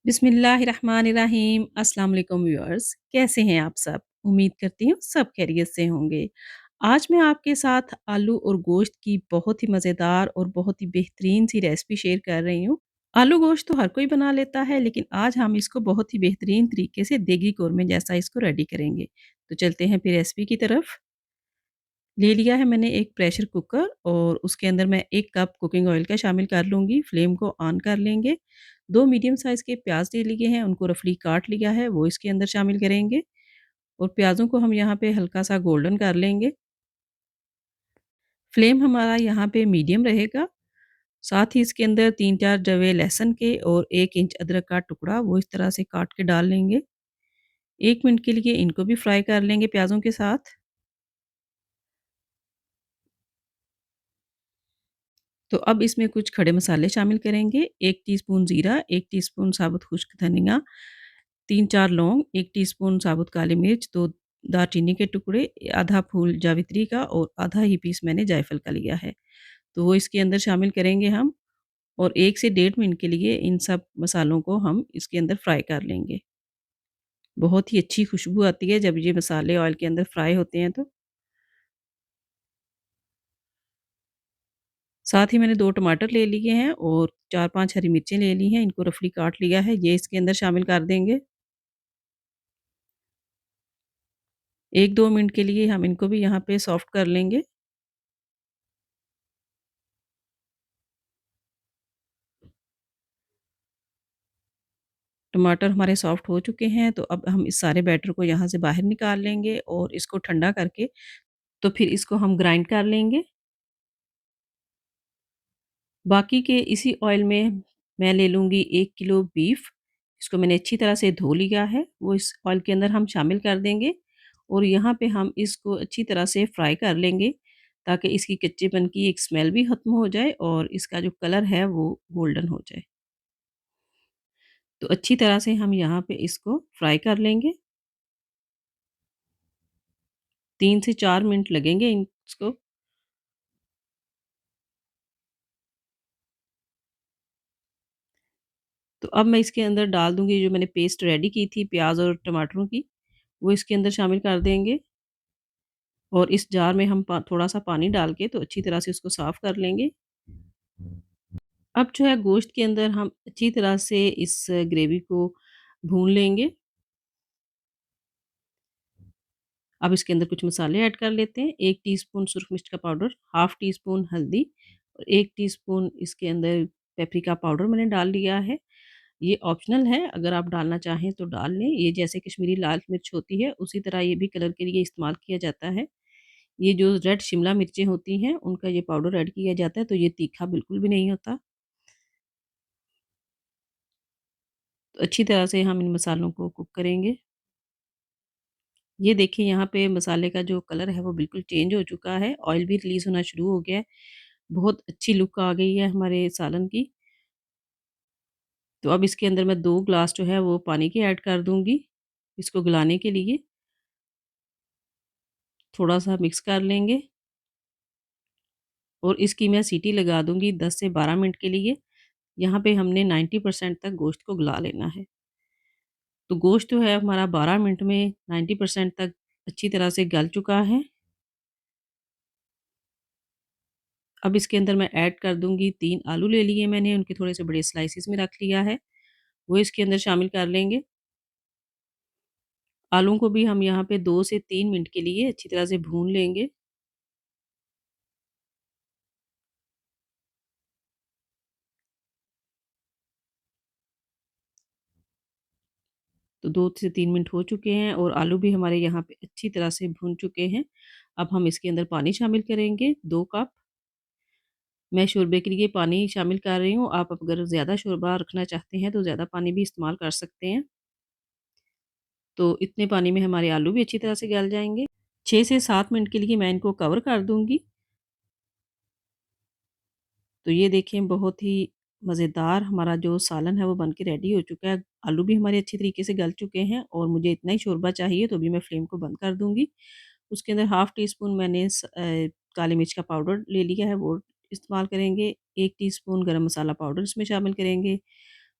बिस्मिल्लाहिर्रहमानिर्रहीम अस्सलाम वालेकुम व्यूअर्स, कैसे हैं आप सब? उम्मीद करती हूँ सब खैरियत से होंगे। आज मैं आपके साथ आलू और गोश्त की बहुत ही मज़ेदार और बहुत ही बेहतरीन सी रेसिपी शेयर कर रही हूँ। आलू गोश्त तो हर कोई बना लेता है, लेकिन आज हम इसको बहुत ही बेहतरीन तरीके से देगी कौरमे जैसा इसको रेडी करेंगे। तो चलते हैं फिर रेसिपी की तरफ। ले लिया है मैंने एक प्रेशर कुकर और उसके अंदर मैं 1 कप कुकिंग ऑयल का शामिल कर लूँगी। फ्लेम को ऑन कर लेंगे। 2 मीडियम साइज़ के प्याज़ ले लिए हैं, उनको रफली काट लिया है, वो इसके अंदर शामिल करेंगे और प्याज़ों को हम यहाँ पे हल्का-सा गोल्डन कर लेंगे। फ्लेम हमारा यहाँ पे मीडियम रहेगा। साथ ही इसके अंदर 3-4 जवे लहसुन के और 1 इंच अदरक का टुकड़ा वो इस तरह से काट के डाल लेंगे। 1 मिनट के लिए इनको भी फ्राई कर लेंगे प्याज़ों के साथ। तो अब इसमें कुछ खड़े मसाले शामिल करेंगे। 1 टीस्पून ज़ीरा, 1 टीस्पून साबुत खुश्क धनिया, 3-4 लौंग, 1 टीस्पून साबुत काली मिर्च, 2 दालचीनी के टुकड़े, आधा फूल जावित्री का और आधा ही पीस मैंने जायफल का लिया है। तो वो इसके अंदर शामिल करेंगे हम और 1 से डेढ़ मिनट के लिए इन सब मसालों को हम इसके अंदर फ्राई कर लेंगे। बहुत ही अच्छी खुशबू आती है जब ये मसाले ऑयल के अंदर फ्राई होते हैं तो। साथ ही मैंने 2 टमाटर ले लिए हैं और 4-5 हरी मिर्चें ले ली हैं, इनको रफली काट लिया है, ये इसके अंदर शामिल कर देंगे। 1-2 मिनट के लिए हम इनको भी यहाँ पे सॉफ्ट कर लेंगे। टमाटर हमारे सॉफ्ट हो चुके हैं, तो अब हम इस सारे बैटर को यहाँ से बाहर निकाल लेंगे और इसको ठंडा करके तो फिर इसको हम ग्राइंड कर लेंगे। बाकी के इसी ऑयल में मैं ले लूँगी 1 किलो बीफ, इसको मैंने अच्छी तरह से धो लिया है, वो इस ऑयल के अंदर हम शामिल कर देंगे और यहाँ पे हम इसको अच्छी तरह से फ्राई कर लेंगे, ताकि इसकी कच्चेपन की एक स्मेल भी खत्म हो जाए और इसका जो कलर है वो गोल्डन हो जाए। तो अच्छी तरह से हम यहाँ पे इसको फ्राई कर लेंगे। 3 से 4 मिनट लगेंगे इसको। तो अब मैं इसके अंदर डाल दूँगी जो मैंने पेस्ट रेडी की थी प्याज़ और टमाटरों की, वो इसके अंदर शामिल कर देंगे और इस जार में हम थोड़ा-सा पानी डाल के तो अच्छी तरह से उसको साफ़ कर लेंगे। अब जो है गोश्त के अंदर हम अच्छी तरह से इस ग्रेवी को भून लेंगे। अब इसके अंदर कुछ मसाले ऐड कर लेते हैं। 1 टीस्पून सुरख मिर्च का पाउडर, हाफ़ टीस्पून हल्दी और 1 टीस्पून इसके अंदर पेपरिका पाउडर मैंने डाल लिया है। ये ऑप्शनल है, अगर आप डालना चाहें तो डाल लें। ये जैसे कश्मीरी लाल मिर्च होती है, उसी तरह ये भी कलर के लिए इस्तेमाल किया जाता है। ये जो रेड शिमला मिर्चें होती हैं, उनका ये पाउडर ऐड किया जाता है, तो ये तीखा बिल्कुल भी नहीं होता। तो अच्छी तरह से हम इन मसालों को कुक करेंगे। ये देखिए यहाँ पे मसाले का जो कलर है वो बिल्कुल चेंज हो चुका है, ऑयल भी रिलीज़ होना शुरू हो गया है। बहुत अच्छी लुक आ गई है हमारे सालन की। तो अब इसके अंदर मैं 2 ग्लास जो है वो पानी के ऐड कर दूँगी, इसको गलाने के लिए। थोड़ा-सा मिक्स कर लेंगे और इसकी मैं सीटी लगा दूँगी 10 से 12 मिनट के लिए। यहाँ पे हमने 90% तक गोश्त को गला लेना है। तो गोश्त जो है हमारा 12 मिनट में 90% तक अच्छी तरह से गल चुका है। अब इसके अंदर मैं ऐड कर दूँगी 3 आलू ले लिए मैंने, उनके थोड़े से बड़े स्लाइसेस में रख लिया है, वो इसके अंदर शामिल कर लेंगे। आलू को भी हम यहाँ पे 2 से 3 मिनट के लिए अच्छी तरह से भून लेंगे। तो 2 से 3 मिनट हो चुके हैं और आलू भी हमारे यहाँ पे अच्छी तरह से भून चुके हैं। अब हम इसके अंदर पानी शामिल करेंगे 2 कप। मैं शोरबे के लिए पानी शामिल कर रही हूँ, आप अगर ज़्यादा शोरबा रखना चाहते हैं तो ज़्यादा पानी भी इस्तेमाल कर सकते हैं। तो इतने पानी में हमारे आलू भी अच्छी तरह से गल जाएँगे। 6 से 7 मिनट के लिए मैं इनको कवर कर दूँगी। तो ये देखें बहुत ही मज़ेदार हमारा जो सालन है वो बन के रेडी हो चुका है। आलू भी हमारे अच्छी तरीके से गल चुके हैं और मुझे इतना ही शोरबा चाहिए तो अभी मैं फ्लेम को बंद कर दूँगी। उसके अंदर हाफ़ टी स्पून मैंने काली मिर्च का पाउडर ले लिया है वो इस्तेमाल करेंगे। 1 टीस्पून गरम मसाला पाउडर इसमें शामिल करेंगे।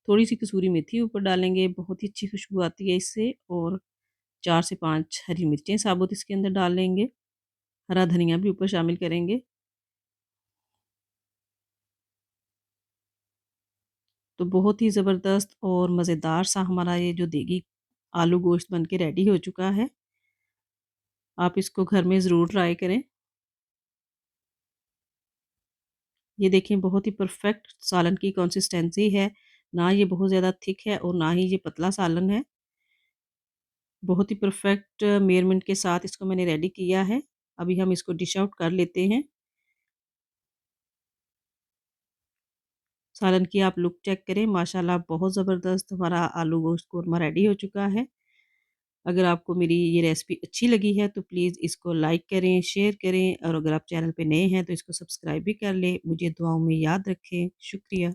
थोड़ी-सी कसूरी मेथी ऊपर डालेंगे, बहुत ही अच्छी खुशबू आती है इससे और 4 से 5 हरी मिर्चें साबुत इसके अंदर डाल लेंगे। हरा धनिया भी ऊपर शामिल करेंगे। तो बहुत ही ज़बरदस्त और मज़ेदार सा हमारा ये जो देगी आलू गोश्त बन के रेडी हो चुका है। आप इसको घर में ज़रूर ट्राई करें। ये देखें बहुत ही परफेक्ट सालन की कंसिस्टेंसी है। ना ये बहुत ज़्यादा थिक है और ना ही ये पतला सालन है। बहुत ही परफेक्ट मेज़रमेंट के साथ इसको मैंने रेडी किया है। अभी हम इसको डिश आउट कर लेते हैं। सालन की आप लुक चेक करें, माशाल्लाह बहुत ज़बरदस्त हमारा आलू गोश्त कोरमा रेडी हो चुका है। अगर आपको मेरी ये रेसिपी अच्छी लगी है तो प्लीज़ इसको लाइक करें, शेयर करें और अगर आप चैनल पे नए हैं तो इसको सब्सक्राइब भी कर लें। मुझे दुआओं में याद रखें। शुक्रिया।